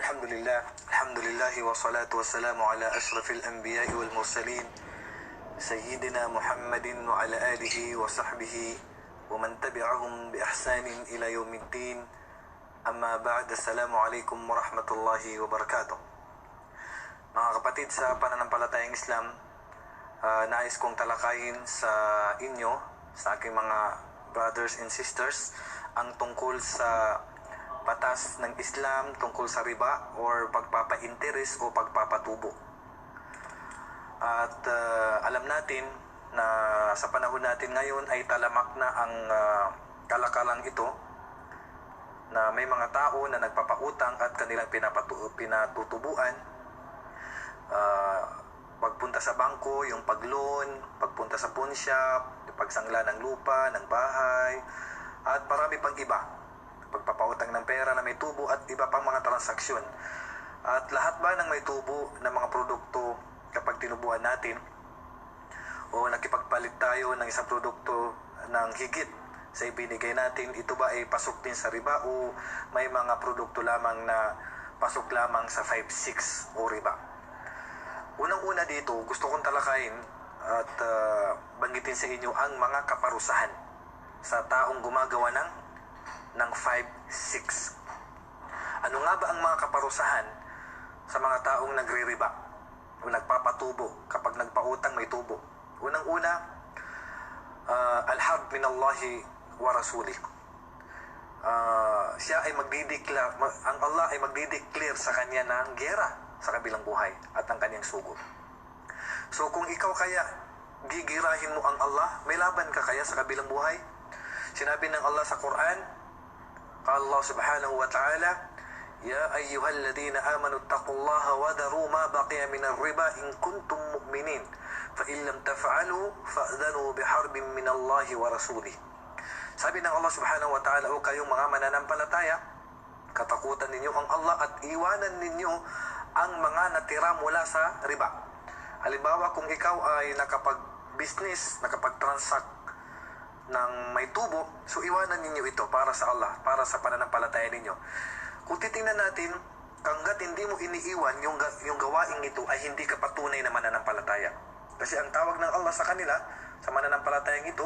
Alhamdulillah wassalatu wassalamu ala ashrafil anbiya'i wal mursalin Sayyidina Muhammadin wa ala alihi wa sahbihi wa man tabi'ahum bi ihsanin ila yaumiddin. Amma ba'd, assalamu alaikum warahmatullahi wabarakatuh. Mga kapatid sa pananampalatayang Islam, nais kong talakayin sa inyo, sa aking mga brothers and sisters, ang tungkol sa batas ng Islam tungkol sa riba or pagpapa-interest o pagpapatubo. At alam natin na sa panahon natin ngayon ay talamak na ang kalakalang ito, na may mga tao na nagpapautang at kanilang pinatutubuan. Pagpunta sa bangko, yung pag-loan, pagpunta sa pawn shop, pagsangla ng lupa, ng bahay, at marami pang iba. Pagpapautang ng pera na may tubo at iba pang mga transaksyon. At lahat ba ng may tubo ng mga produkto kapag tinubuan natin o nakipagpalit tayo ng isang produkto ng higit sa ibinigay natin, ito ba ay pasok din sa riba o may mga produkto lamang na pasok lamang sa 5-6 o riba? Unang-una dito, gusto kong talakayin at banggitin sa inyo ang mga kaparusahan sa taong gumagawa ng 5-6. Ano nga ba ang mga kaparusahan sa mga taong nagre-riba o nagpapatubo kapag nagpautang may tubo? Unang-una, al-harb min Allahi wa rasulih. Siya ay ang Allah ay magdideclare sa kanya ng giyera sa kabilang buhay at ang kanyang sugod. So kung ikaw kaya gigirahin mo ang Allah, may laban ka kaya sa kabilang buhay? Sinabi ng Allah sa Quran, قال الله سبحانه وتعالى يا أيها الذين آمنوا اتقوا الله وذروا ما بقي من الربا إن كنتم مؤمنين فإن لم تفعلوا فأذنوا بحرب من الله ورسوله. Sabi ng Allah subhanahu wa ta'ala, o kayong mga mananampalataya, katakutan ninyo ang Allah at iwanan ninyo ang mga natira mula sa riba. Halimbawa, kung ikaw ay nakapag-business, nakapag-transact ng may tubo, so iwanan ninyo ito para sa Allah, para sa pananampalataya ninyo. Kung titingnan natin, hanggat hindi mo iniiwan yung gawaing ito, ay hindi ka patunay na mananampalataya. Kasi ang tawag ng Allah sa kanila, sa mananampalatayang ito,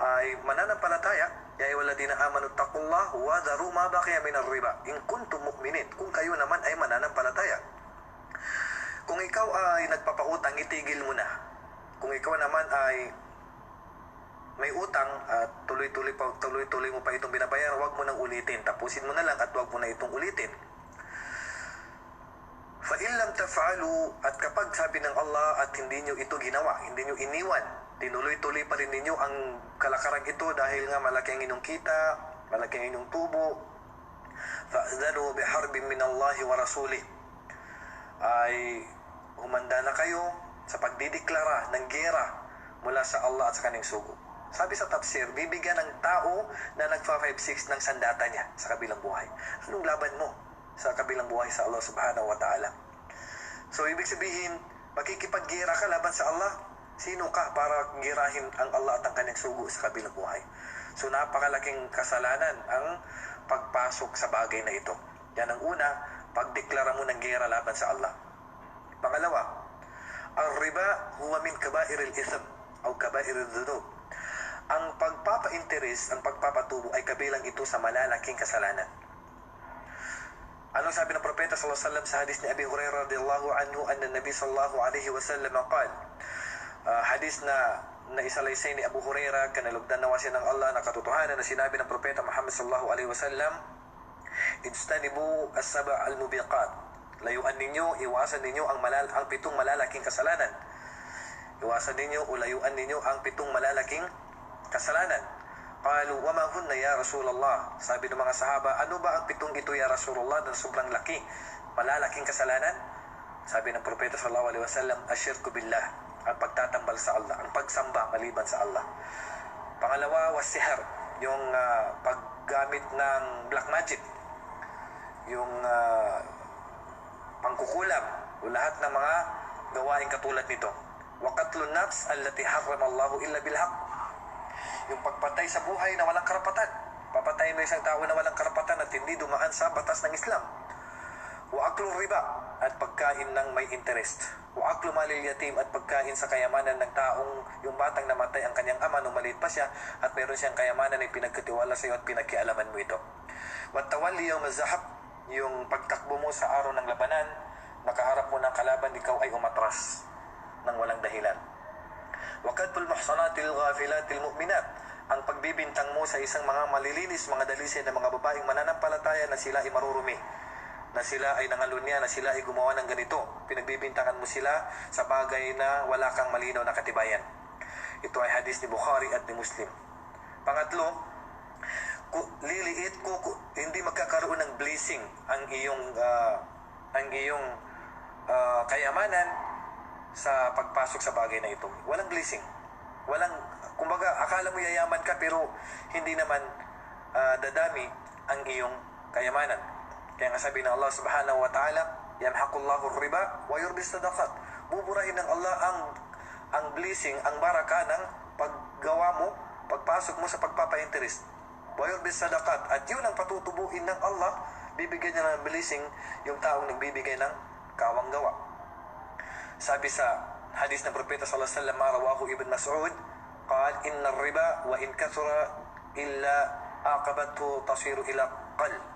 ay mananampalataya, ya ayyuhalladhina amanu taqullaha wa dharu ma baqiya minar riba in kuntum mu'minin. Kung kayo naman ay mananampalataya. Kung ikaw ay nagpapautang, itigil mo na. Kung ikaw naman ay may utang at tuloy-tuloy mo pa itong binabayaran, huwag mo nang ulitin. Tapusin mo na lang at huwag mo na itong ulitin. Fa in lam taf'alu, at kapag sabi ng Allah at hindi nyo ito ginawa, hindi nyo iniwan, tinuloy-tuloy pa rin ninyo ang kalakaran ito dahil nga malaki ang inyong kita, malaki ang inyong tubo, fa'adhanu biharbin min Allah wa rasulih, ay humanda na kayo sa pagdideklara ng giyera mula sa Allah at sa kanyang sugo. Sabi sa tafsir, bibigyan ng tao na nagfa-5-6 ng sandata niya sa kabilang buhay. Anong laban mo sa kabilang buhay sa Allah subhanahu wa ta'ala? So, ibig sabihin, makikipag-gira ka laban sa Allah. Sino ka para girahin ang Allah at ang kanyang sugo sa kabilang buhay? So, napakalaking kasalanan ang pagpasok sa bagay na ito. Yan ang una, pagdeklara mo ng gira laban sa Allah. Pangalawa, ar-riba huwa min kaba'iril ithm o kaba'iril dhunub. Ang pagpapa-interest, ang pagpapatubo ay kabilang ito sa malalaking kasalanan. Anong sabi ng propeta sallallahu alaihi wasallam sa hadis ni Abi Hurairah radhiyallahu anhu, anna Nabi sallallahu alaihi wasallam qala, hadis na isalaysay ni Abu Hurairah, kanalugdan nawa siya ng Allah, na katotohanan na sinabi ng propeta Muhammad sallallahu alaihi wasallam, ijtanibu as-sab' al-mubiqat, layuan ninyo, iwasan ninyo ang 7 malalaking kasalanan. Iwasan ninyo o layuan ninyo ang 7 malalaking kasalanan. Qalu, wa ma hunna ya Rasulullah? Sabi ng mga sahaba, ano ba ang 7 ito ya Rasulullah na sobrang laki, malalaking kasalanan? Sabi ng propeta sallallahu alaihi wasallam, asyirku billah, ang pagtatambal sa Allah, ang pagsamba maliban sa Allah. Pangalawa, was-sihr, yung paggamit ng black magic, yung pangkukulam o lahat ng mga gawain katulad nito. Wa qatlun nafs allati harrama Allahu illa bil haqq, yung pagpatay sa buhay na walang karapatan. Papatayin mo isang tao na walang karapatan at hindi dumaan sa batas ng Islam. Wa aklul riba, at pagkain ng may interest. Wa aklu malil yatim, at pagkain sa kayamanan ng taong yung batang namatay ang kanyang ama nung maliit pa siya at meron siyang kayamanan ay pinagkatiwala sa iyo at pinagkialaman mo ito. Wa tawalli yawm az-zahab, yung pagtakbo mo sa araw ng labanan, nakaharap mo ng kalaban, ikaw ay umatras ng walang dahilan. Wa kadful muhsanatil ghafilatil mu'minat, ang pagbibintang mo sa isang mga malilinis, mga dalisay na mga babaeng mananampalataya na sila ay marurumi, na sila ay nangalunya, na sila ay gumawa ng ganito. Pinagbibintangan mo sila sa bagay na wala kang malinaw na katibayan. Ito ay hadis ni Bukhari at ni Muslim. Pangatlo, hindi magkakaroon ng blessing ang iyong kayamanan sa pagpasok sa bagay na ito. Walang blessing. Kumbaga, akala mo yayaman ka pero hindi naman dadami ang iyong kayamanan. Kaya nga sabi ng Allah subhanahu wa ta'ala, yamhaqullahu riba wa yurbis sadaqat. Buburahin ng Allah ang blessing, ang baraka ng paggawa mo, pagpasok mo sa pagpapa-interest. Wa yurbis sadaqat. At yun ang patutubuin ng Allah, bibigyan niya ng blessing yung taong nagbibigay ng kawang gawa. Sabi sa hadis ng Propeta sallallahu alaihi wasallam, rawahu Ibn Mas'ud, qala inna riba wa in kathura illa aqabathu tasiru ila qal.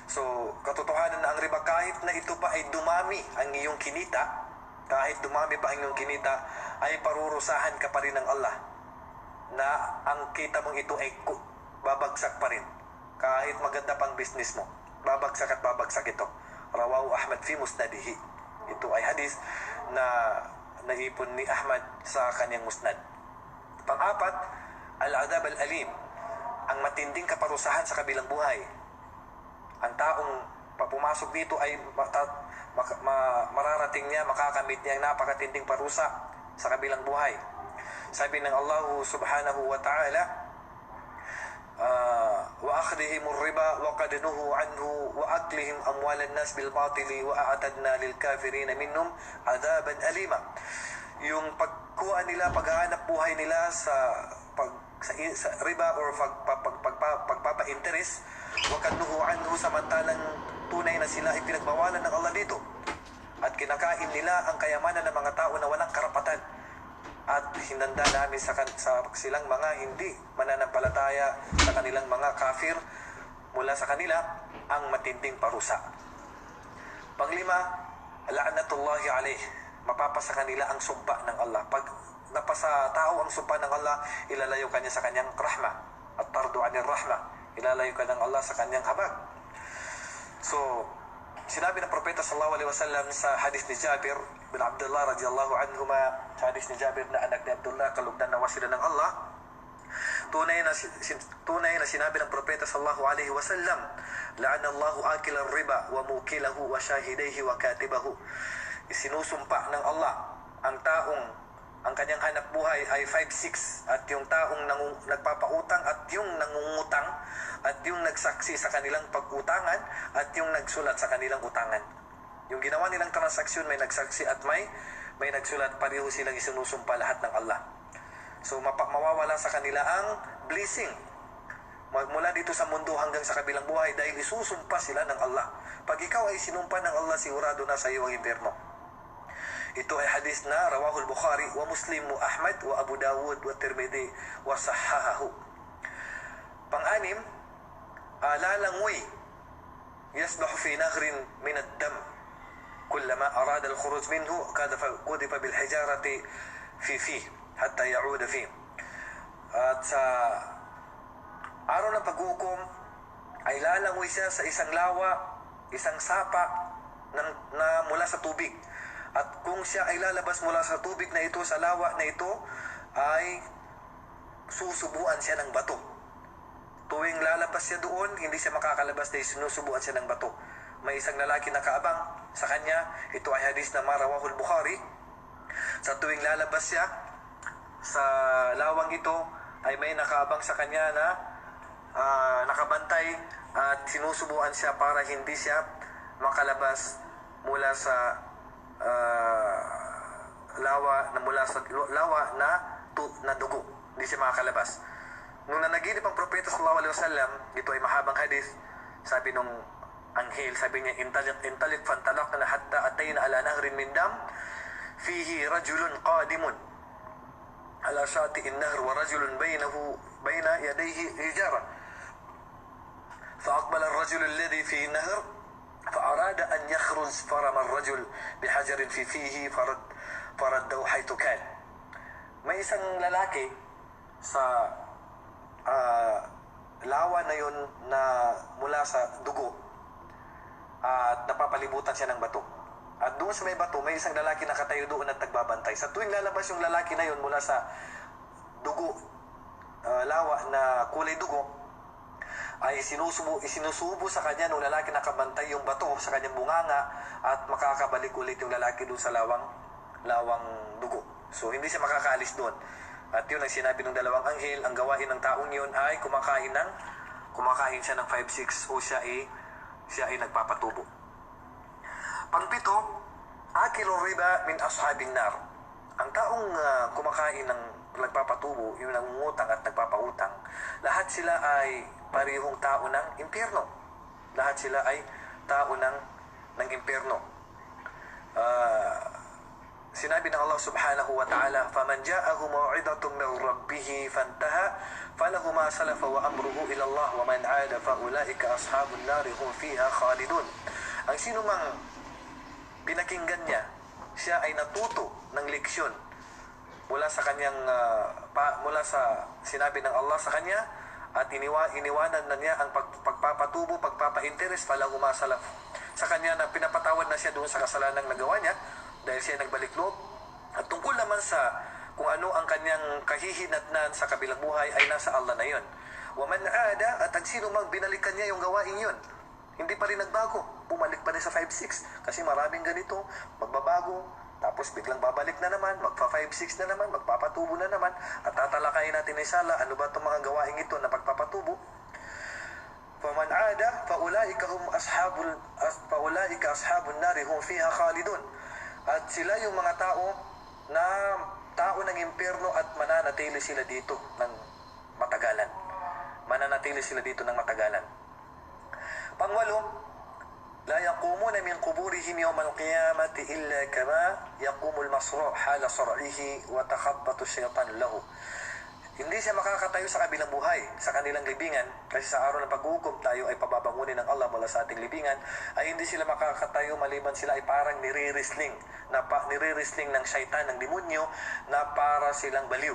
So, katotohanan na ang riba, kahit na ito pa ay dumami ang iyong kinita, kahit dumami pa ang iyong kinita, ay parurusahan ka pa rin ng Allah na ang kita mong ito ay babagsak pa rin. Kahit maganda pang business mo, babagsak at babagsak ito. Rawahu Ahmad fi musnadihi. Ito ay hadis na naipon ni Ahmad sa kanyang musnad. Pang-apat, al-adab al-alim, ang matinding kaparusahan sa kabilang buhay. Ang taong papumasok dito ay mararating niya, makakamit niya ang napakatinding parusa sa kabilang buhay. Sabi ng Allah subhanahu wa ta'ala, wa akhdihimur riba wa qad nuhu anhu wa aklihim amwalan nas bil batili wa a'tadna lil kafirin minhum adaban alima. Yung pagkuha nila, paghahanap buhay nila sa riba or pagpapa-interest, wa qad nuhu anhu, samantalang tunay na sila ay pinagbawalan ng Allah dito. At kinakain nila ang kayamanan ng mga tao na walang karapatan. At hinanda namin sa silang mga hindi mananampalataya, sa kanilang mga kafir, mula sa kanila ang matinding parusa. Panglima, la'natullahi alayh, mapapasa kanila ang sumpa ng Allah. Pag napasa tao ang sumpa ng Allah, ilalayo kanya sa kanyang rahma. At tardu anir rahma, ilalayo ka ng Allah sa kanyang habag. So, sinabi ng Propeta sallallahu alaihi wasallam sa hadis ni Jabir bin Abdullah radhiyallahu anhuma, sa hadis ni Jabir na anak ni Abdullah, kalugdan na wasila ng Allah, tunay na sinabi ng Propeta sallallahu alaihi wasallam, la'anallahu akilar riba wa mukilahu wa shahidayhi wa katibahu. Isinusumpa ng Allah ang taong ang kanyang hanap buhay ay 5-6, at yung taong nagpapautang at yung nangungutang at yung nagsaksi sa kanilang pag-utangan at yung nagsulat sa kanilang utangan. Yung ginawa nilang transaksyon, may nagsaksi at may nagsulat, pareho silang isinusumpa lahat ng Allah. So mawawala sa kanila ang blessing mula dito sa mundo hanggang sa kabilang buhay dahil isusumpa sila ng Allah. Pag ikaw ay sinumpa ng Allah, sigurado na sa iyo ang impyerno. Ito ay hadis na rawahul Bukhari wa Muslim wa Ahmad wa Abu Dawud wa Tirmidhi wa sahahahu. Pang-anim, lalangoy yasbahu fi nahrin min ad-dam kullama arada al-khuruj minhu qudifa bil hijarati fi hatta ya'ud fi. At sa araw ng paghukom ay lalangoy siya sa isang lawa, isang sapa na mula sa tubig. At kung siya ay lalabas mula sa tubig na ito, sa lawa na ito, ay susubuan siya ng bato. Tuwing lalabas siya doon, hindi siya makakalabas dahil sinusubuan siya ng bato. May isang lalaki na kaabang sa kanya. Ito ay hadis na marawahul Bukhari. Sa tuwing lalabas siya sa lawang ito, ay may nakaabang sa kanya na nakabantay at sinusubuan siya para hindi siya makalabas mula sa lawa na dugo. Hindi siya makakalabas. Nung nanaginip ang Propeta sallallahu alaihi wasallam, ito ay mahabang hadith, sabi nung anghel, sabi niya, intalik fantalaqna hatta atayna ala nahrin min dam fihi rajulun qadimun ala shati'in nahr wa rajulun bayna yadayhi hijara فأقبل الرجل الذي في النهر فأراد أن يخرج فرمى الرجل بحجر في فيه فرده حيث كان. May isang lalaki sa lawa na yun na mula sa dugo at napapalibutan siya ng bato. At doon sa may bato, may isang lalaki nakatayo doon at nagbabantay. Sa tuwing lalabas yung lalaki na yun mula sa dugo, lawa na kulay dugo, ay isinusubo sa kanya nung lalaki nakabantay yung bato sa kanyang bunganga at makakabalik ulit yung lalaki doon sa lawang dugo. So hindi siya makakaalis doon. At yun ang sinabi ng dalawang anghel, ang gawain ng taong yun ay kumakain siya ng 5-6 o siya ay nagpapatubo. Pangpito, akilur riba min ashabin nar. Ang taong kumakain ng nagpapatubo, yung nangungutang at nagpapautang, lahat sila ay parehong tao ng impyerno. Lahat sila ay tao ng impyerno. Sinabi ng Allah subhanahu wa ta'ala, فَمَنْ جَاءَهُ مَوْعِظَةٌ مِنْ رَبِّهِ فَانْتَهَى فَلَهُ مَا سَلَفَ وَأَمْرُهُ إِلَى اللَّهِ وَمَنْ عَادَ فَأُولَئِكَ أَصْحَابُ النَّارِ هُمْ فِيهَا خَالِدُونَ. Ang sino mang pinakinggan niya, siya ay natuto ng leksyon mula sa kanyang mula sa sinabi ng Allah sa kanya, at iniwanan na niya ang pagpapatubo, pagpapa-interest, falahu ma salaf. Sa kanya na pinapatawad na siya doon sa kasalanang nagawa niya dahil siya nagbalik loob. At tungkol naman sa kung ano ang kanyang kahihinatnan sa kabilang buhay ay nasa Allah na yun. Wa man aada, at ang sino mang binalikan niya yung gawain yun, hindi pa rin nagbago, bumalik pa rin sa 5-6 kasi maraming ganito, magbabago, tapos biglang babalik na naman, magpa 5-6 na naman, magpapatubo na naman, at tatalakayin natin na isala, ano ba itong mga gawain ito na pagpapatubo? فَمَنْ عَادَ فَأُولَٰئِكَ أَصْحَابُ النَّارِ هُمْ فِيهَا خَالِدُونَ. At sila yung mga tao ng impyerno at mananatili sila dito ng matagalan. Mananatili sila dito ng matagalan. Pangwalo, لا يقومون من قبورهم يوم القيامة إلا كما يقوم المصروع حال صرعه وتخبط الشيطان له. Hindi siya makakatayo sa kabilang buhay, sa kanilang libingan, kasi sa araw ng paghuhukom tayo ay pababangunin ng Allah mula sa ating libingan, ay hindi sila makakatayo maliban sila ay parang nire-wrestling ng syaitan, ng demonyo, na para silang baliw.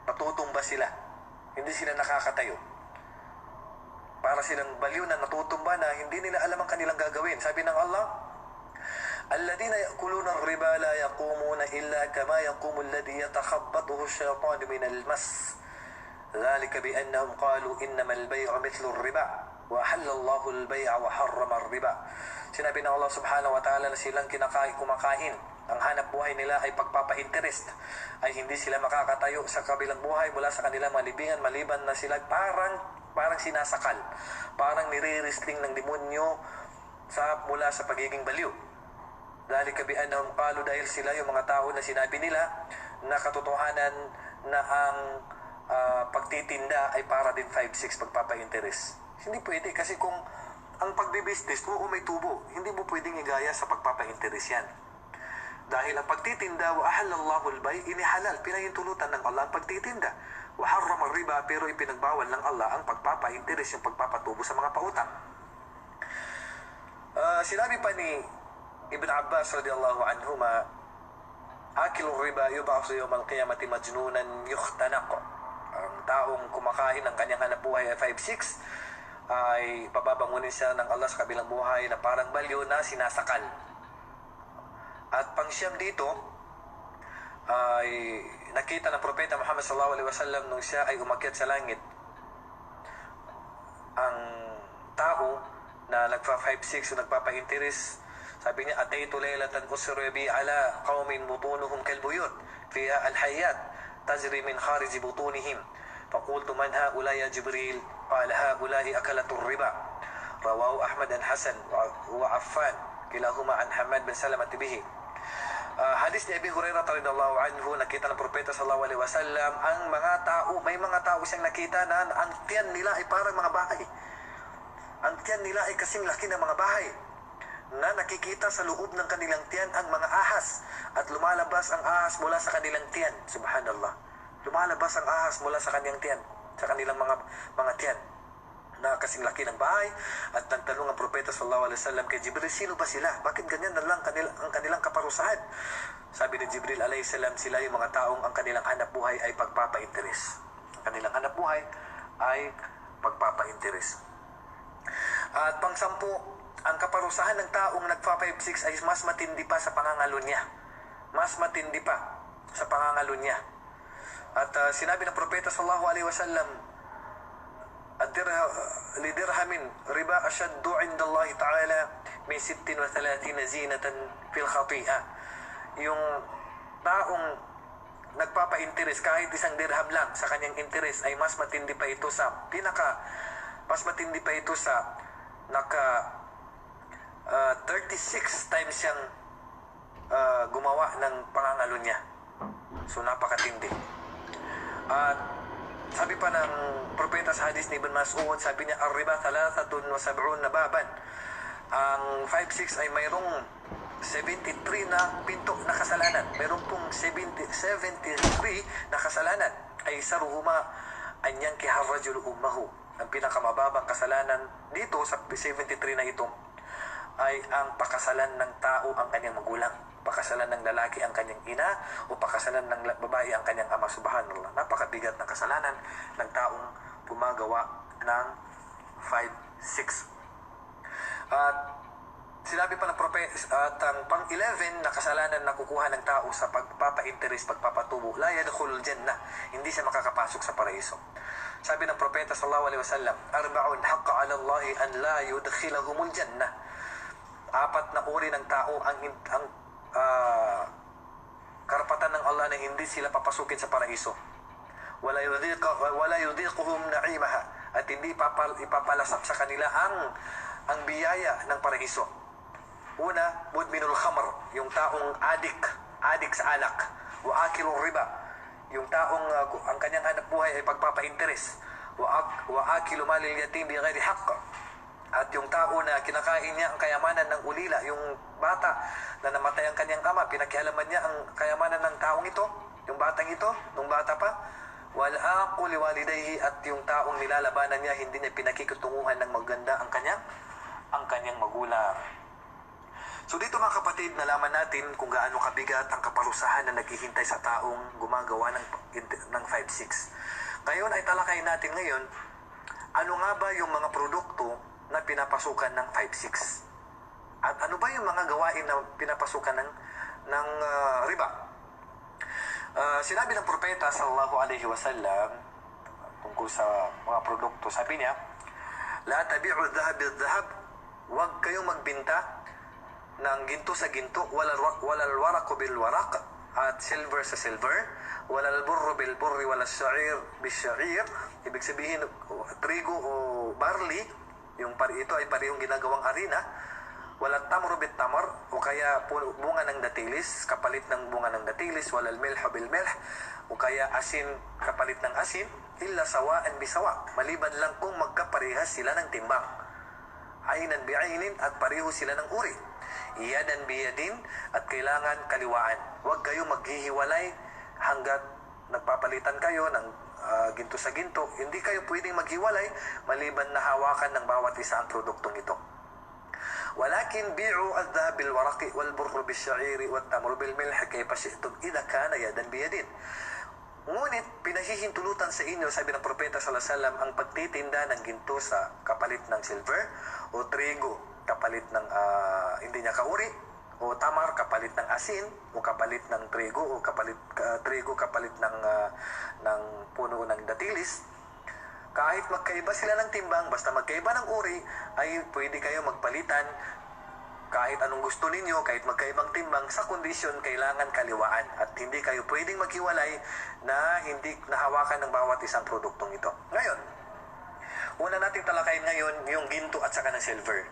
Natutumba sila. Hindi sila nakakatayo. Para silang baliw na natutumba na hindi nila alam ang kanilang gagawin. Sabi ng Allah, الَّذِينَ يَأْكُلُونَ الرِّبَا لَا يَقُومُونَ إِلَّا كَمَا يَقُومُ الَّذِي يَتَخَبَّطُهُ الشَّيْطَانُ مِنَ الْمَسِّ ذَلِكَ بِأَنَّهُمْ قَالُوا إِنَّمَا الْبَيْعُ مِثْلُ الرِّبَا وَأَحَلَّ اللَّهُ الْبَيْعَ وَحَرَّمَ الرِّبَا. Sinabi ng Allah subhanahu wa ta'ala na silang kumakain. Ang hanap buhay nila ay pagpapa-interest. Ay hindi sila makakatayo sa kabilang buhay mula sa kanilang malibingan maliban na sila parang sinasakal. Parang nire-wrestling ng demonyo mula sa pagiging baliw. Dhalika bi annahum qalu, dahil sila yung mga tao na sinabi nila na katotohanan na ang pagtitinda ay para din 5-6 pagpapa-interest. Hindi pwede kasi kung ang pagbibusiness, oo may tubo, hindi mo pwedeng igaya sa pagpapa-interest yan. Dahil ang pagtitinda, wa ahallallahu al-bay', inihalal, pinahintulutan ng Allah ang pagtitinda. Wa harrama riba, pero ipinagbawal ng Allah ang pagpapa-interest, yung pagpapatubo sa mga pautang. Sinabi pa ni Ibn Abbas radiyallahu anhuma, akilur riba yub'athu yawmal qiyamati majnunan yukhtanaq. Ang taong kumakain ng kanyang hanap buhay ay 5-6 ay pababangunin siya ng Allah sa kabilang buhay na parang balyo na sinasakal. At pangsyam dito ay nakita ng propeta Muhammad sallallahu alaihi wasallam nung siya ay umakyat sa langit. Ang tao na nagpa 5-6 o nagpapa-interest, sabi niya, ataytu laylatan usri bi ala qaumin butunuhum kalbuyut fiha alhayat tajri min kharij butunihim faqultu man haula ya Jibril qala haula akalatur riba. Rawahu Ahmad dan Hasan wa Affan kilahuma an Hamad bin Salamah bihi. Hadis ni Abi Hurairah radhiyallahu anhu, nakita ng propeta sallallahu alaihi wasallam may mga tao siyang nakita na ang tiyan nila ay parang mga bahay. Ang tiyan nila ay kasing laki ng mga bahay na nakikita sa loob ng kanilang tiyan ang mga ahas at lumalabas ang ahas mula sa kanilang tiyan. Subhanallah. Lumalabas ang ahas mula sa kanilang tiyan, sa kanilang mga tiyan na kasing laki ng bahay. At nagtanong ang propeta sallallahu alaihi wasallam kay Jibril, sino ba sila? Bakit ganyan na lang ang kanilang kaparusahan? Sabi ni Jibril alaihi salam, sila yung mga taong ang kanilang hanap buhay ay pagpapa-interes. Ang kanilang hanap buhay ay pagpapa-interes. At pang-sampu, ang kaparusahan ng taong nagpa-5-6 ay mas matindi pa sa pangangalo niya. Mas matindi pa sa pangangalo niya. At sinabi ng propeta sallallahu alaihi wasallam, lidirhamin riba ashaddu inda Allah ta'ala min 36 zinatan fil khati'a. Yung taong nagpapa-interes kahit isang dirham lang sa kanyang interes ay mas matindi pa ito sa naka 36 times siyang gumawa ng pangangalo niya. So napakatindi. At sabi pa ng propeta sa hadis ni Ibn Mas'ud, sabi niya, ar-riba 73 na baban. Ang 5-6 ay mayroong 73 na pinto na kasalanan. Mayroong pong 73 na kasalanan. Ay saruhuma anyang kiharrajul ummahu. Ang pinakamababang kasalanan dito sa 73 na ito ay ang pakasalan ng tao ang kanyang magulang. Pakasalan ng lalaki ang kanyang ina o pakasalan ng babae ang kanyang ama. Subhanallah. Napakabigat ng kasalanan ng taong gumagawa ng 5-6. At sinabi pa ng propeta at ang pang-11 na kasalanan na kukuha ng tao sa pagpapa-interes, pagpapatubo, la yadkhulul jannah, hindi siya makakapasok sa paraiso. Sabi ng propeta sallallahu alaihi wasallam, arba'un haqqa 'ala Allah an la yudkhilahumul jannah. 4 na uri ng tao ang karapatan ng Allah na hindi sila papasukin sa paraiso. Wala yudhiquhum na'imaha, at hindi ipapalasap sa kanila ang biyaya ng paraiso. Una, mudminul khamr, yung taong adik sa alak. Wa akilur riba, yung taong ang kanyang hanap buhay ay pagpapa-interes. Wa akilu malil yatim bi ghairi haqq, at yung tao na kinakain niya ang kayamanan ng ulila, yung bata na namatay ang kanyang ama, pinakialaman niya ang kayamanan ng taong ito, yung batang ito, nung bata pa. Wal aqu liwalidayhi, at yung taong nilalabanan niya, hindi niya pinakikutunguhan ng maganda ang kanyang magulang. So dito mga kapatid, nalaman natin kung gaano kabigat ang kaparusahan na naghihintay sa taong gumagawa ng 5-6. Ngayon ay talakayin natin ngayon, ano nga ba yung mga produkto na pinapasukan ng 5-6? At ano ba yung mga gawain na pinapasukan ng riba? Sinabi ng propeta sallallahu alaihi wasallam tungkol sa mga produkto, sabi niya, la tabi'u dhahab bil-dhahab, huwag kayong magbinta ng ginto sa ginto, walal waraqu bil-waraq, at silver sa silver, walal burru bil-burri, walal sha'ir bil-sha'ir. Ibig sabihin, trigo o barley, ito ay parehong ginagawang harina. Walal tamru bit-tamar, o kaya bunga ng datilis kapalit ng bunga ng datilis, walal milh bil-milh, o kaya asin kapalit ng asin, illa sawaan bisawa, maliban lang kung magkaparehas sila ng timbang. Ainan bi'ainin, at pareho sila ng uri. Iyadan biyadin, at kailangan kaliwaan. Huwag kayong maghihiwalay hanggat nagpapalitan kayo ng ginto sa ginto. Hindi kayo pwedeng maghiwalay maliban na hawakan ng bawat isa ang produktong ito. Walakin bi'u al-dhahab bil-waraqi wal-burru bil-sha'iri wat-tamru bil-milh kayfa shi'tum idha kana yadan biyadin. Ngunit pinahihintulutan sa inyo, sabi ng propeta sallallahu alaihi wasallam, ang pagtitinda ng ginto sa kapalit ng silver, o trigo kapalit ng hindi niya kauri, o tamar kapalit ng asin, o kapalit ng trigo, o trigo kapalit ng puno ng datilis. Kahit magkaiba sila ng timbang, basta magkaiba ng uri, ay pwede kayo magpalitan kahit anong gusto ninyo, kahit magkaibang timbang, sa kondisyon kailangan kaliwaan. At hindi kayo pwedeng maghiwalay na hindi nahawakan ng bawat isang produktong ito. Ngayon, una nating talakayin ngayon yung ginto at saka ng silver.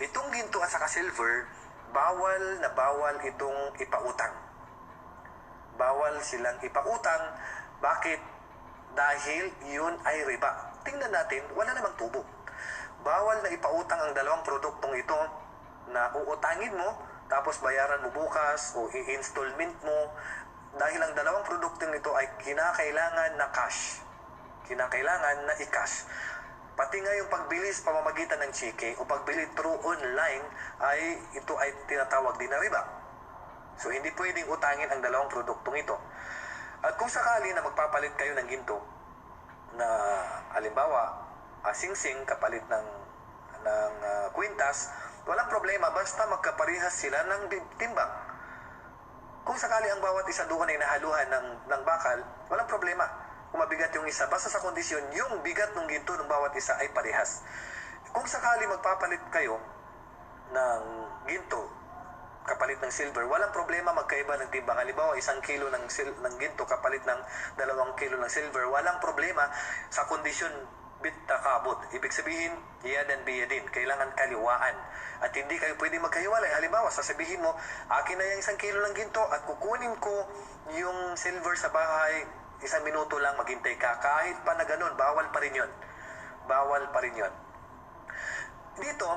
Itong ginto at saka silver, bawal na bawal itong ipautang. Bawal silang ipautang. Bakit? Dahil yun ay riba. Tingnan natin, wala namang tubo. bawal na ipautang ang dalawang produktong ito na uutangin mo, tapos bayaran mo bukas o i-installment mo, dahil ang dalawang produktong ito ay kinakailangan na cash. Kinakailangan na i-cash. Pati nga yung pagbili sa pamamagitan ng cheque o pagbili through online ito ay tinatawag din na riba. So hindi pwedeng utangin ang dalawang produktong ito. At kung sakali na magpapalit kayo ng ginto na halimbawa singsing kapalit ng kwintas, walang problema basta magkaparehas sila ng timbang. Kung sakali ang bawat isa doon ay nahaluhan ng bakal, walang problema. Kung mabigat yung isa, basta sa kondisyon yung bigat ng ginto ng bawat isa ay parehas. Kung sakali magpapalit kayo ng ginto kapalit ng silver, walang problema magkaiba ng timbang. Halimbawa, 1 kilo ng ginto kapalit ng 2 kilo ng silver, walang problema sa kondisyon bitakabot. Ibig sabihin, yadan biyadin. Kailangan kaliwaan. At hindi kayo pwede magkahiwalay. Halimbawa, sasabihin mo, akin na yung 1 kilo ng ginto at kukunin ko yung silver sa bahay, 1 minuto lang maghintay ka. Kahit pa na ganun, bawal pa rin yun. Bawal pa rin yun. Dito,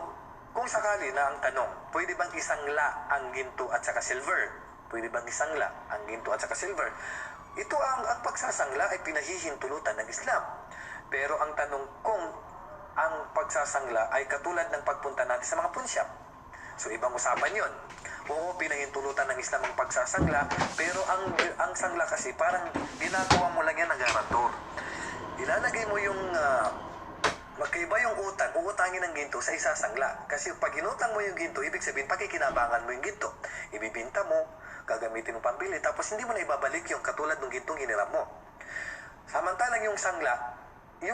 kung sakali na ang tanong, pwede bang isangla ang ginto at saka silver? Pwede bang isangla ang ginto at saka silver? Ito ang pagsasangla ay pinahihintulutan ng Islam. Pero ang tanong kung ang pagsasangla ay katulad ng pagpunta natin sa mga pawn shop. So ibang usapan yun. Oo, pinahintulutan ng Islam ang pagsasangla, pero ang sangla kasi parang ginagawa mo lang yan ng garantor. Ilalagay mo yung magkaiba yung uutangin ng ginto sa isasangla. Kasi pag inutang mo yung ginto, ibig sabihin, pakikinabangan mo yung ginto. Ibibinta mo, gagamitin mo pambili, tapos hindi mo na ibabalik yung katulad ng gintong hiniram mo. Samantalang yung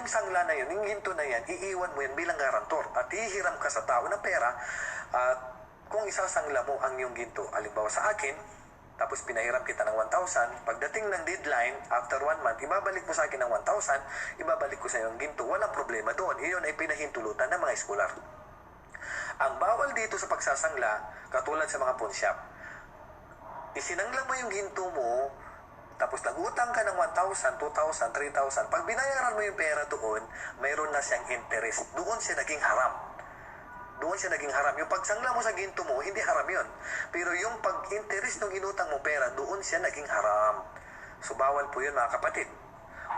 sangla na yun, yung ginto na yan, iiwan mo yan bilang garantor at hihiram ka sa tao ng pera at kung isasangla mo ang yung ginto, halimbawa sa akin, tapos pinahiram kita ng 1,000, pagdating ng deadline, after 1 month, ibabalik mo sa akin ng 1,000, ibabalik ko sa iyo ang ginto, walang problema doon. Iyon ay pinahintulutan ng mga eskolar. Ang bawal dito sa pagsasangla, katulad sa mga pawn shop, isinangla mo yung ginto mo, tapos nag-utang ka ng 1,000, 2,000, 3,000, pag binayaran mo yung pera doon, mayroon na siyang interest. Doon siya naging haram. Doon siya naging haram. Yung pagsangla mo sa ginto mo, hindi haram yun. Pero yung pag-interest ng inutang mo pera, doon siya naging haram. So, bawal po yun, mga kapatid.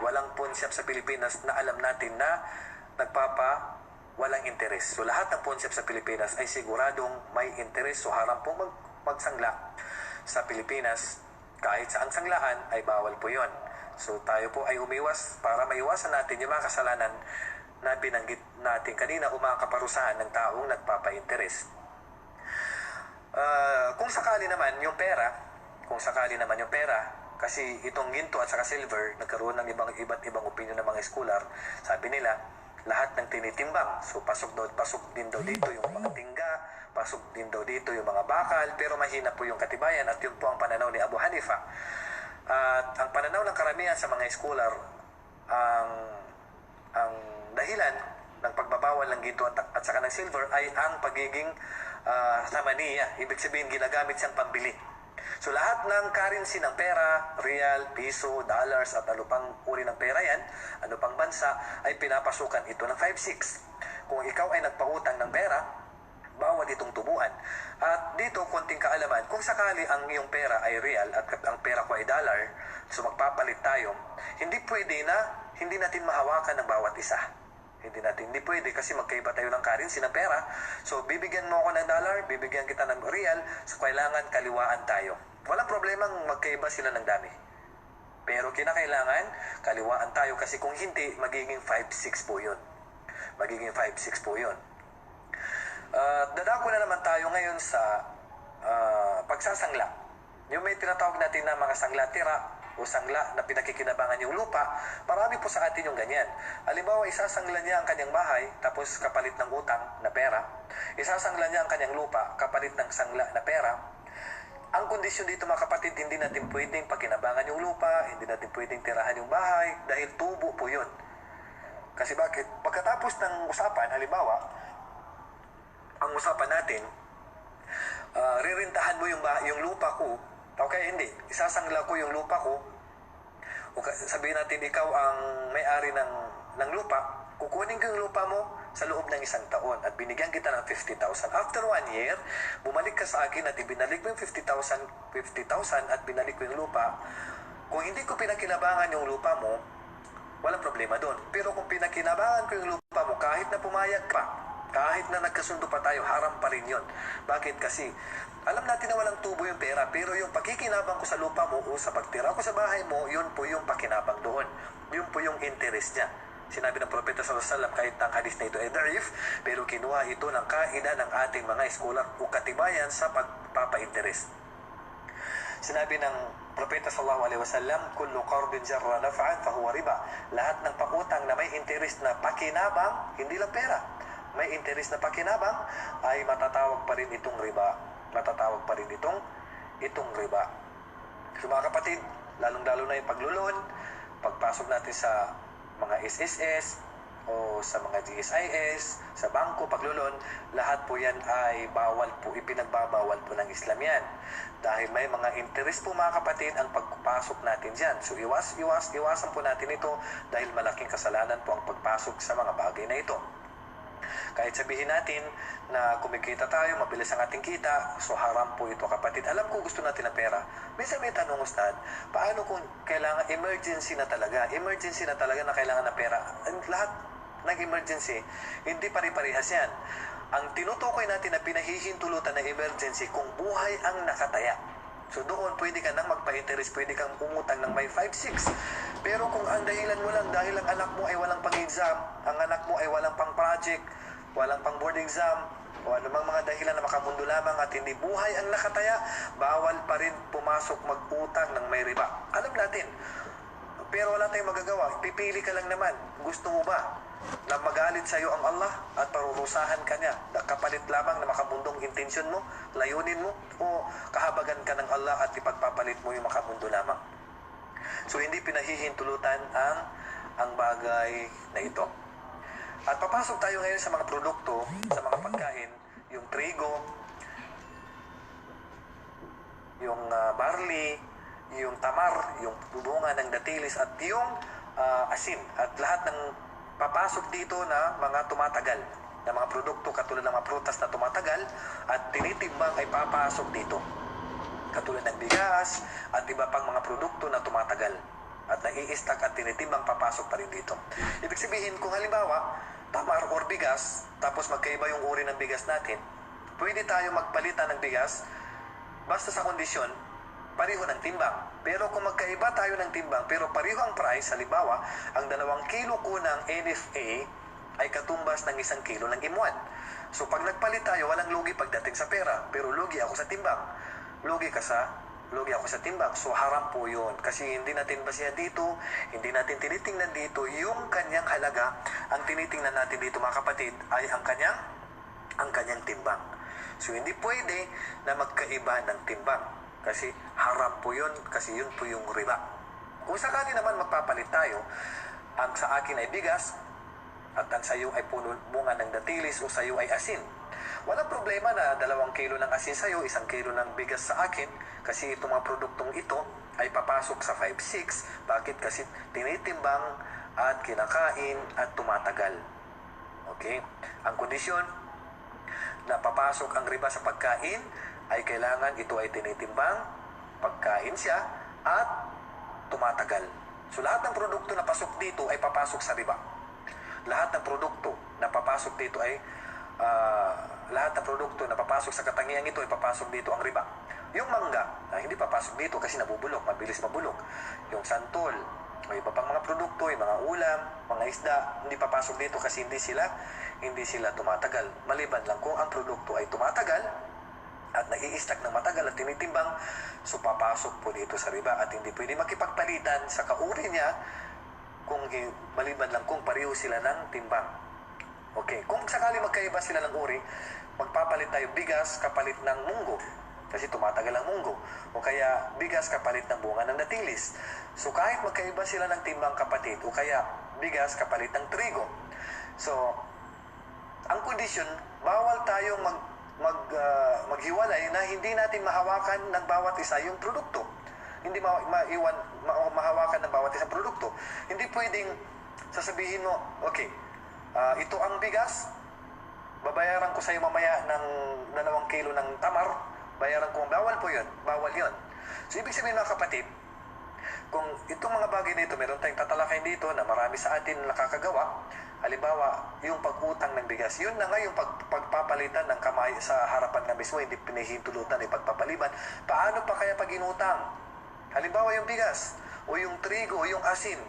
Walang pawn shop sa Pilipinas na alam natin na walang interest. So, lahat ng pawn shop sa Pilipinas ay siguradong may interest. So, haram po magsangla sa Pilipinas. Kahit saan sanglaan, ay bawal po yun. So, tayo po ay umiwas para maiwasan natin yung mga kasalanan na binanggit natin kanina o mga kaparusahan ng taong nagpapa-interest. Kung sakali naman yung pera, kasi itong ginto at saka silver, nagkaroon ng iba't ibang opinion ng mga scholar, sabi nila, lahat ng tinitimbang. So, pasok din daw dito yung mga tingga, pasok din daw dito yung mga bakal, pero mahina po yung katibayan at yun po ang pananaw ni Abu Hanifa. At ang pananaw ng karamihan sa mga scholar, ang dahilan ng pagbabawal ng ginto at saka ng silver ay ang pagiging samaniya. Ibig sabihin, ginagamit siyang pambili. So, lahat ng currency ng pera, real, piso, dollars, at ano pang uri ng pera yan, ano pang bansa, ay pinapasukan ito ng 5-6. Kung ikaw ay nagpautang ng pera, bawal itong tubuan. At dito, konting kaalaman, kung sakali ang iyong pera ay real at ang pera ko ay dollar, so magpapalit tayo, hindi natin mahawakan ng bawat isa. Hindi pwede kasi magkaiba tayo ng currency ng pera. So, bibigyan mo ako ng dollar, bibigyan kita ng real, so kailangan kaliwaan tayo. Walang problemang magkaiba sila ng dami. Pero kinakailangan, kaliwaan tayo kasi kung hindi, magiging 5-6 po yun. Dadako na naman tayo ngayon sa pagsasangla. Yung may tinatawag natin na mga sangla-tira, o sangla na pinakikinabangan yung lupa, marami po sa atin yung ganyan. Halimbawa, isasangla niya ang kanyang bahay, tapos kapalit ng utang na pera. Isasangla niya ang kanyang lupa, kapalit ng sangla na pera. Ang kondisyon dito, mga kapatid, hindi natin pwedeng pakinabangan yung lupa, hindi natin pwedeng tirahan yung bahay, dahil tubo po yun. Kasi bakit? Pagkatapos ng usapan, halimbawa, ang usapan natin, ririntahan mo yung lupa ko. Okay, hindi. Isasangla ko yung lupa ko. O sabihin natin, ikaw ang may-ari ng lupa. Kukunin ko yung lupa mo, sa loob ng 1 taon at binigyan kita ng 50,000. After 1 year, bumalik ka sa akin at ibinalik mo yung 50,000 at binalik ko yung lupa. Kung hindi ko pinakinabangan yung lupa mo, walang problema doon. Pero kung pinakinabangan ko yung lupa mo, kahit na pumayag pa, kahit na nagkasundo pa tayo, haram pa rin yun. Bakit? Kasi alam natin na walang tubo yung pera, pero yung pakikinabang ko sa lupa mo o sa pagtira ko sa bahay mo, yun po yung pakinabang doon. Yun po yung interest niya. Sinabi ng Propeta sallallahu alaihi wasallam, kahit ang hadis na ito ay da'if, pero kinuha ito ng kaida ng ating mga scholar o katibayan sa pagpapa-interest. Sinabi ng Propeta sallallahu alaihi wasallam, kullu qardin jarra naf'an fahuwa riba. Lahat ng pautang na may interest na pakinabang, hindi lang pera, may interest na pakinabang, ay matatawag pa rin itong riba. Matatawag pa rin itong riba. So mga kapatid, lalong-lalo na yung paglulon, pagpasok natin sa mga SSS o sa mga GSIS, sa bangko, paglulon, lahat po yan ay bawal po, ipinagbabawal po ng Islam yan. Dahil may mga interest po mga kapatid ang pagpasok natin dyan. So iwasan po natin ito dahil malaking kasalanan po ang pagpasok sa mga bagay na ito. Kahit sabihin natin na kumikita tayo, mabilis ang ating kita, so haram po ito kapatid. Alam ko gusto natin ng pera. Minsan may tanong, Ustad, paano kung kailangan emergency na talaga na kailangan ng pera? Lahat ng emergency, hindi pari-parihas yan. Ang tinutukoy natin na pinahihintulutan ng emergency kung buhay ang nakataya. So doon pwede ka nang magpa-interest, pwede kang umutang ng may 5-6. Pero kung ang dahilan mo lang dahil ang anak mo ay walang pang-exam, ang anak mo ay walang pang-project, walang pang-board exam, o anumang mga dahilan na makamundo lamang at hindi buhay ang nakataya, bawal pa rin pumasok mag-utang ng may riba. Alam natin, pero wala tayong magagawa. Pipili ka lang naman. Gusto mo ba na magalit sa iyo ang Allah at parurusahan ka niya? Kapalit lamang na makamundong intensyon mo, layunin mo, o kahabagan ka ng Allah at ipagpapalit mo yung makamundo lamang? So hindi pinahihintulutan ang bagay na ito. At papasok tayo ngayon sa mga produkto, sa mga pagkain, yung trigo, yung barley, yung tamar, yung bunga ng datilis, at yung asin. At lahat ng papasok dito na mga tumatagal, na mga produkto katulad ng mga prutas na tumatagal at tinitimbang ay papasok dito. Katulad ng bigas at iba pang mga produkto na tumatagal at nai-stack at tinitimbang, papasok pa rin dito. Ibig sabihin, kung halimbawa, tamar or bigas, tapos magkaiba yung uri ng bigas natin, pwede tayo magpalitan ng bigas basta sa kondisyon, pareho ng timbang. Pero kung magkaiba tayo ng timbang, pero pareho ang price, halimbawa, ang 2 kilo ko ng NFA ay katumbas ng 1 kilo ng M1. So pag nagpalit tayo, walang lugi pagdating sa pera, pero lugi ako sa timbang. Lugi ako sa timbang. So haram po yun. Kasi hindi natin basihan dito, hindi natin tinitingnan dito yung kanyang halaga. Ang tinitingnan natin dito mga kapatid ay ang kanyang timbang. So hindi pwede na magkaiba ng timbang. Kasi haram po yun, kasi yun po yung riba. Kung sakali naman magpapalit tayo, ang sa akin ay bigas, at ang sayo ay puno bunga ng datilis o sayo ay asin. Walang problema na 2 kilo ng asin sa'yo, 1 kilo ng bigas sa akin, kasi itong mga produktong ito ay papasok sa 5-6. Bakit? Kasi tinitimbang at kinakain at tumatagal. Okay? Ang kondisyon na papasok ang riba sa pagkain ay kailangan ito ay tinitimbang, pagkain siya, at tumatagal. So lahat ng produkto na pasok dito ay papasok sa riba. Lahat ng produkto na papasok dito ay lahat ng produkto na papasok sa katangian ito ay papasok dito ang riba. Yung mangga, hindi papasok dito kasi nabubulok, mabilis mabulok. Yung santol, o iba pang mga produkto, yung mga ulam, mga isda, hindi papasok dito kasi hindi sila tumatagal. Maliban lang kung ang produkto ay tumatagal at nai-stack ng matagal at tinitimbang, so papasok po dito sa riba at hindi pwede makipagpalitan sa kauri niya kung maliban lang kung pareho sila ng timbang. Okay, kung sakali magkaiba sila ng uri, magpapalit tayo bigas kapalit ng munggo kasi tumatagal ang munggo, o kaya bigas kapalit ng bunga ng datilis. So kahit magkaiba sila ng timbang kapatid, o kaya bigas kapalit ng trigo, so ang kondisyon, bawal tayong maghiwalay na hindi natin mahawakan ng bawat isa yung produkto. Hindi mahawakan ng bawat isang produkto. Hindi pwedeng sasabihin mo, okay, Ito ang bigas, babayaran ko sa iyo mamaya ng 2 kilo ng tamar, bayaran ko, bawal po yun, bawal yun. So ibig sabihin mga kapatid, kung itong mga bagay na ito, meron tayong tatalakayin dito na marami sa atin nakakagawa. Halimbawa, yung pag-utang ng bigas, yun na nga yung pagpapalitan ng kamay sa harapan na mismo, hindi pinahintulutan ay pagpapaliban. Paano pa kaya pag inutang? Halimbawa yung bigas, o yung trigo, o yung asin.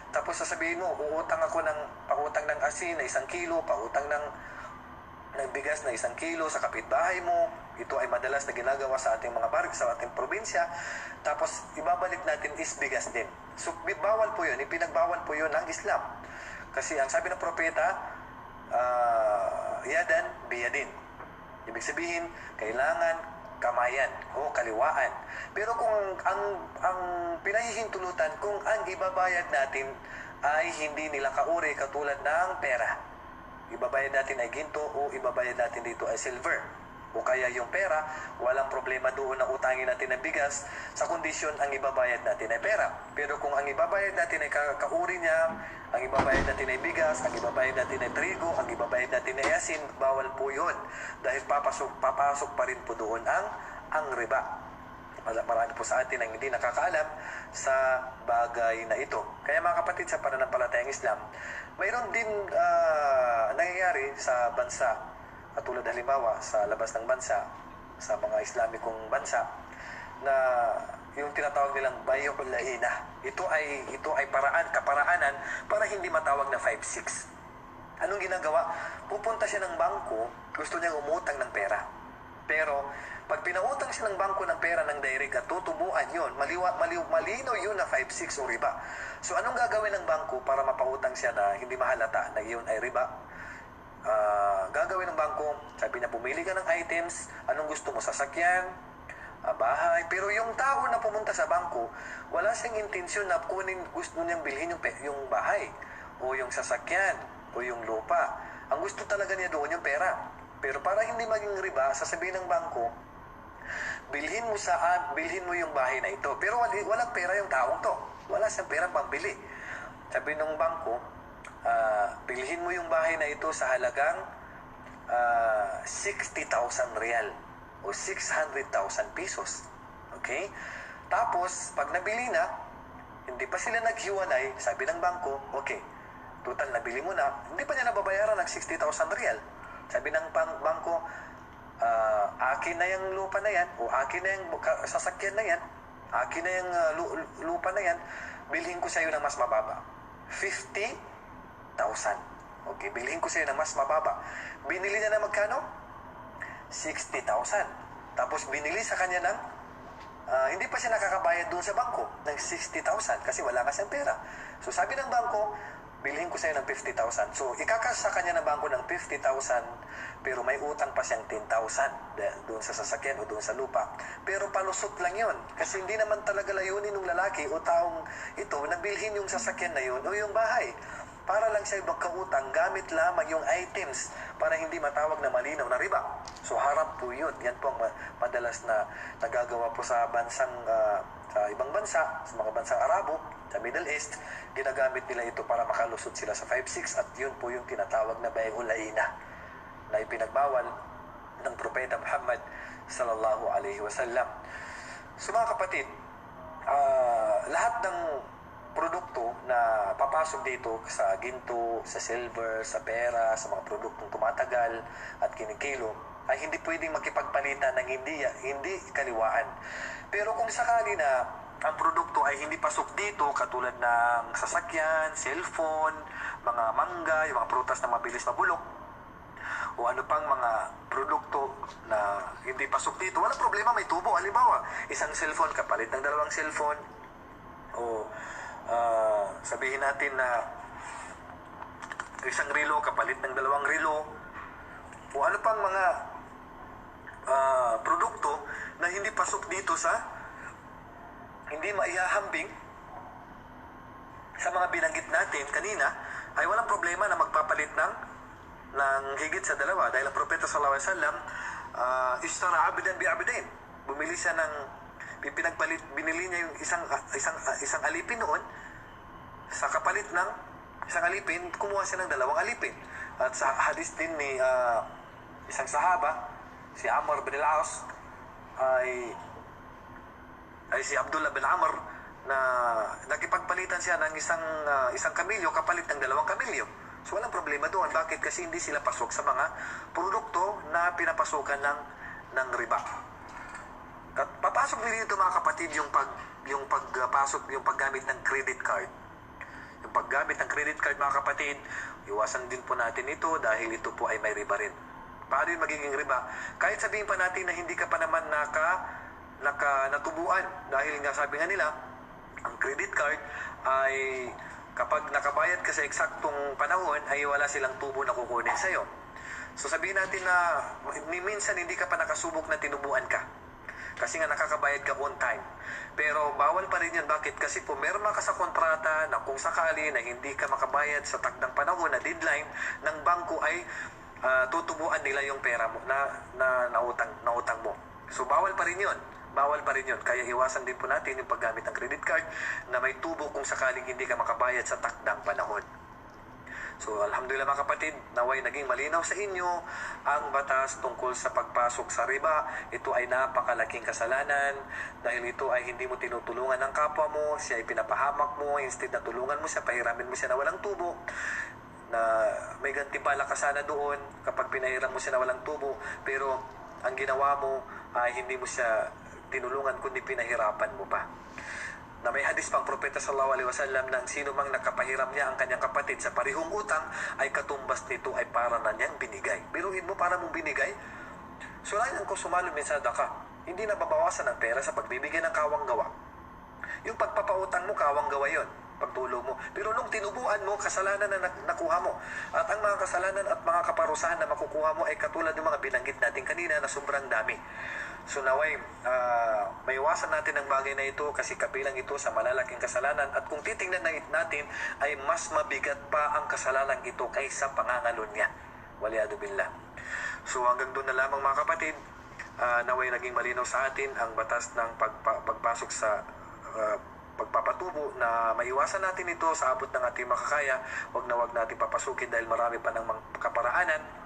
Tapos sasabihin mo, pautang ng asin na 1 kilo, pautang ng bigas na 1 kilo sa kapitbahay mo. Ito ay madalas na ginagawa sa ating mga barik, sa ating probinsya. Tapos ibabalik natin is bigas din. So bawal po yun, ipinagbawal po yun ng Islam. Kasi ang sabi ng propeta, yadan biyadin. Ibig sabihin, kailangan kamayan o kaliwaan. Pero kung ang pinahihintulutan, kung ang ibabayad natin ay hindi nila kauri katulad ng pera. Ibabayad natin ay ginto o ibabayad natin dito ay silver. O kaya yung pera, walang problema doon na utangin natin ng bigas sa kondisyon ang ibabayad natin ay pera. Pero kung ang ibabayad natin ay kauri niya, ang ibabayad natin ay bigas, ang ibabayad natin ay trigo, ang ibabayad natin ay asin, bawal po yun. Dahil papasok pa rin po doon ang riba. Marami po sa atin ang hindi nakakaalam sa bagay na ito. Kaya mga kapatid, sa pananampalatayang Islam, mayroon din nangyayari sa bansa. Katulad halimbawa sa labas ng bansa, sa mga Islamikong bansa, na yung tinatawag nilang bay'ul laina. Ito ay kaparaanan para hindi matawag na 5-6. Anong ginagawa? Pupunta siya ng bangko, gusto niyang umutang ng pera. Pero pag pinautang siya ng bangko ng pera ng direct at tutubuan yun, malinaw yun na 5-6 o riba. So anong gagawin ng bangko para mapautang siya na hindi mahalata na yun ay riba? Gagawin ng bangko, sabi niya, pumili ka ng items, anong gusto mo, sasakyan, bahay. Pero yung tao na pumunta sa bangko, wala siyang intensyon na gusto niyang bilhin yung bahay, o yung sasakyan, o yung lupa. Ang gusto talaga niya doon yung pera. Pero para hindi maging riba, sasabihin ng bangko, bilhin mo yung bahay na ito. Pero walang pera yung taong to. Wala siyang perang pambili. Sabi ng bangko, bilhin mo yung bahay na ito sa halagang 60,000 real o 600,000 pesos. Okay? Tapos, pag nabili na, hindi pa sila naghiwalay, sabi ng bangko, okay, total nabili mo na, hindi pa niya nababayaran ng 60,000 real. Sabi ng bangko, akin na yung lupa na yan, o akin na yung sasakyan na yan, akin na yung lupa na yan, bilhin ko sa iyo ng mas mababa. 50,000. Okay, bilhin ko sa iyo ng mas mababa. Binili niya na magkano? 60,000. Tapos binili sa kanya ng hindi pa siya nakakabayad doon sa bangko ng 60,000 kasi wala ka siyang pera. So sabi ng bangko, bilhin ko sa iyo ng 50,000. So ikakas sa kanya ng bangko ng 50,000 pero may utang pa siyang 10,000 doon sa sasakyan o doon sa lupa. Pero palusot lang yun kasi hindi naman talaga layunin ng lalaki o taong ito na bilhin yung sasakyan na yun o yung bahay. Para lang siya magkautang, gamit lamang yung items para hindi matawag na malinaw na riba. So haram po yun. Yan po ang madalas na nagagawa po sa sa ibang bansa, sa mga bansang Arabo, sa Middle East. Ginagamit nila ito para makalusot sila sa 5-6 at yun po yung tinatawag na bay'ul laina na ipinagbawal ng Propeta Muhammad sallallahu alaihi wasallam. So mga kapatid, lahat ng produkto na papasok dito sa ginto, sa silver, sa pera, sa mga produktong tumatagal at kinikilo ay hindi pwedeng makipagpalitan ng hindi kaliwaan. Pero kung sakali na ang produkto ay hindi pasok dito katulad ng sasakyan, cellphone, mga mangga, yung mga prutas na mabilis mabulok o ano pang mga produkto na hindi pasok dito, walang problema, may tubo. Halimbawa, isang cellphone kapalit ng 2 cellphone o sabihin natin na isang relo kapalit ng 2 relo o ano pang mga produkto na hindi pasok dito sa hindi maihahambing sa mga binanggit natin kanina, ay walang problema na magpapalit ng higit sa 2 dahil ang Propeta sallallahu alaihi wasallam ishtara abdan bi abdain, bumili siya ng binili niya yung isang alipin noon, sa kapalit ng isang alipin, kumuha siya ng 2 alipin. At sa hadis din ni isang sahaba, si Amr bin al-As, ay si Abdullah bin Amr, na nakipagpalitan siya ng isang kamilyo kapalit ng 2 kamilyo. So walang problema doon. Bakit? Kasi hindi sila pasok sa mga produkto na pinapasukan ng riba. At papasok din dito mga kapatid yung paggamit ng credit card. Yung paggamit ng credit card mga kapatid, iwasan din po natin ito dahil ito po ay may riba rin. Paano yung magiging riba? Kahit sabihin pa natin na hindi ka pa naman natubuan dahil nga sabi nga nila, ang credit card ay kapag nakabayad ka sa eksaktong panahon ay wala silang tubo na kukunin sa'yo. So sabihin natin na minsan hindi ka pa nakasubok na tinubuan ka kasi nga nakakabayad ka on time. Pero bawal pa rin yun. Bakit? Kasi pumirma ka sa kontrata na kung sakali na hindi ka makabayad sa takdang panahon na deadline ng bangko ay tutubuan nila yung pera mo na nautang mo. So bawal pa rin yun. Bawal pa rin yun. Kaya iwasan din po natin yung paggamit ng credit card na may tubo kung sakaling hindi ka makabayad sa takdang panahon. So, alhamdulillah mga kapatid, naway naging malinaw sa inyo ang batas tungkol sa pagpasok sa riba. Ito ay napakalaking kasalanan dahil ito ay hindi mo tinutulungan ng kapwa mo, siya ay pinapahamak mo, instead na tulungan mo siya, pahiramin mo siya na walang tubo, na may gantimpala ka sana doon kapag pinahiram mo siya na walang tubo, pero ang ginawa mo ay hindi mo siya tinulungan kundi pinahirapan mo pa. Na may hadis pang propeta sallallahu alaihi wasallam nang sino mang nakapahiram niya ang kanyang kapatid sa parehong utang ay katumbas nito ay para na niyang binigay. Biruin mo para mong binigay. Sulayan ko sumalong min sadaka. Hindi na babawasan ang pera sa pagbibigay ng kawang gawa. Yung pagpapautang mo, kawang gawa yon, pagtulong mo. Pero nung tinubuan mo, kasalanan na nakuha mo. At ang mga kasalanan at mga kaparusahan na makukuha mo ay katulad ng mga binanggit natin kanina na sobrang dami. So naway, maiwasan natin ang bagay na ito kasi kabilang ito sa malalaking kasalanan at kung titingnan natin ay mas mabigat pa ang kasalanan ito kaysa pangangalon niya. Waliyadu billah. So hanggang doon na lamang mga kapatid, naway naging malinaw sa atin ang batas ng pagpasok sa pagpapatubo na maiwasan natin ito sa abot ng ating makakaya. Huwag natin papasukin dahil marami pa ng mga kaparaanan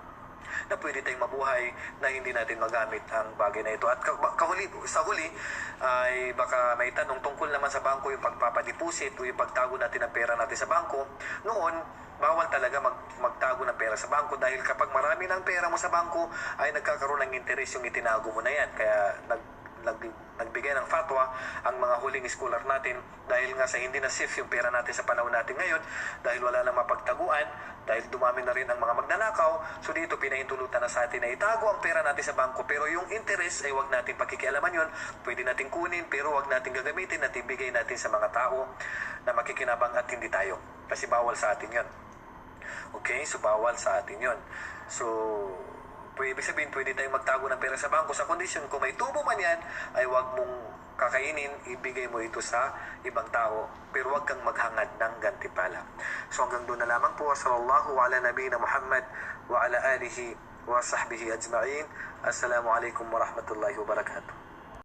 na pwede tayong mabuhay na hindi natin magamit ang bagay na ito. At sa huli ay baka may tanong tungkol naman sa bangko yung pagpapadiposit o yung pagtago natin ng pera natin sa bangko. Noon, bawal talaga magtago ng pera sa bangko dahil kapag marami ng pera mo sa bangko ay nagkakaroon ng interes yung itinago mo na yan. Kaya nagbigay ng fatwa ang mga huling scholar natin dahil nga sa hindi na safe yung pera natin sa panahon natin ngayon dahil wala nang mapagtaguan, dahil dumami na rin ang mga magnanakaw. So dito pinahintulutan na sa atin na itago ang pera natin sa bangko, pero yung interest ay wag natin pakikialaman yun. Pwede natin kunin pero wag natin gagamitin at ibigay natin sa mga tao na makikinabang at hindi tayo, kasi bawal sa atin yun. Okay, so bawal sa atin yun. So ibig sabihin, pwede tayong magtago ng pera sa bangko sa kondisyon kung may tubo man yan, ay wag mong kakainin, ibigay mo ito sa ibang tao, pero wag kang maghangad ng gantimpala. So hanggang doon na lamang po. Sallallahu ala nabiyina Muhammad wa ala alihi wa sahbihi ajma'in. Assalamu alaikum warahmatullahi wabarakatuh.